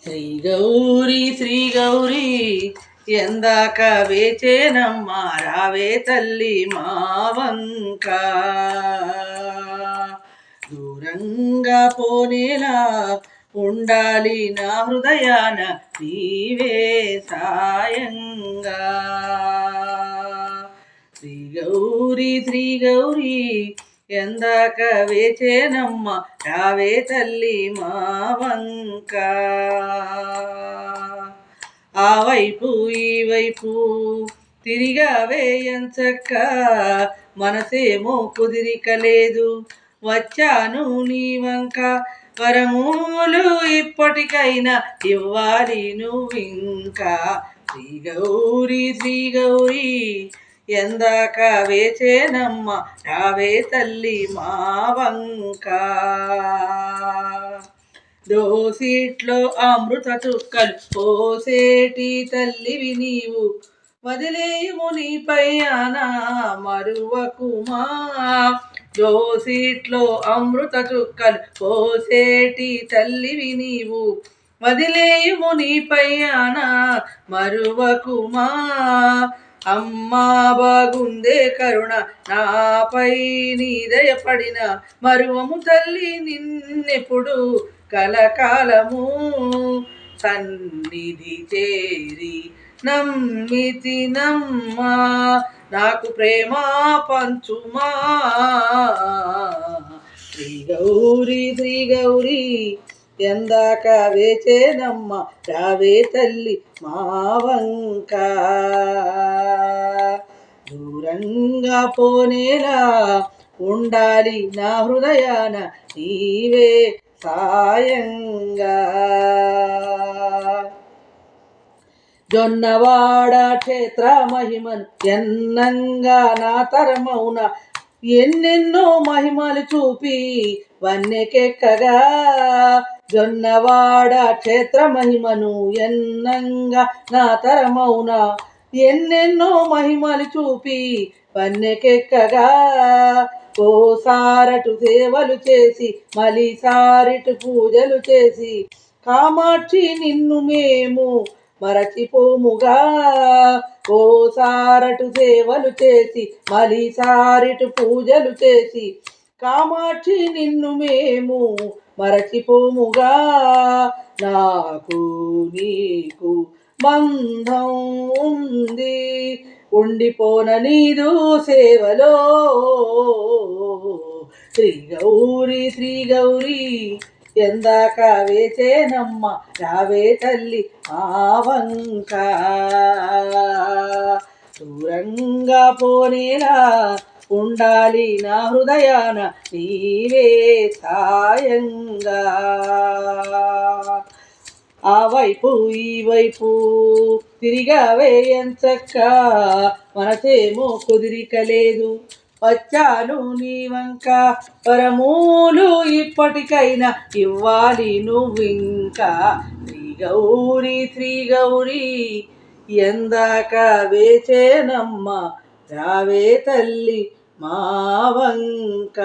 శ్రీ గౌరీ ఎందాక వేచేనమ్మ రావే తల్లి మా వంక దూరంగా పోనేలా ఉండాలి నా హృదయాన నీవే సాయంగా శ్రీ గౌరీ ఎందాక వేచేనమ్మ రావే తల్లి మా వంక ఆ వైపు ఈ వైపు తిరిగావే ఎంచక్క మనసేమో కుదిరికలేదు వచ్చాను నీ వంక వరములు ఇప్పటికైనా ఇవ్వాలి నువ్వింకా శ్రీ గౌరీ ఎందాక వేచేనమ్మ రావే తల్లి మా వంక దోసిట్లో అమృత చుక్కలు పోసేటి తల్లివి నీవు వదిలేయుము నీపైన మరువకుమా దోసిట్లో అమృత చుక్కలు పోసేటి తల్లివి నీవు వదిలేయుము నీపైన మరువకుమా అమ్మా బాగుందే కరుణ నాపై నీ దయపడిన మరువము తల్లి నిన్నెప్పుడు కలకాలము సన్నిధి చేరి నమ్మితి నమ్మా నాకు ప్రేమ పంచుమా శ్రీ గౌరీ ఎందాక వేచేనమ్మ రావే తల్లి మా వంక దూరంగా పోనేలా ఉండాలి నా హృదయాన నీవే సాయంగా జొన్నవాడ క్షేత్ర మహిమను ఎన్నంగా నా తరమౌన ఎన్నెన్నో మహిమలు చూపి వన్నెకెక్కగా జొన్నవాడ క్షేత్ర మహిమను ఎన్నంగా నా తరమౌన ఎన్నెన్నో మహిమలు చూపి వన్నెకెక్కగా ఓ సారటు సేవలు చేసి మలి సారిటు పూజలు చేసి కామాక్షి నిన్ను మేము మరచిపోముగా ఓ సారటు సేవలు చేసి మలి సారిటు పూజలు చేసి కామాక్షి నిన్ను మేము మరచిపోముగా నాకు నీకు బంధం ఉంది ఉండిపోన నీదు సేవలో శ్రీ గౌరీ ఎందాక వేచేనమ్మ రావే తల్లి మా వంక దూరంగా పోనేలా ఉండాలి నా హృదయాన నీవే సాయంగా ఆ వైపు ఈ వైపు తిరిగావే ఎంచక్క మనసేమో కుదిరికలేదు వచ్చాను నీ వంక వరములు ఇప్పటికైనా ఇవ్వాలి నువ్వింకా శ్రీ గౌరీ ఎందాక వేచేనమ్మ రావే తల్లి మా వంక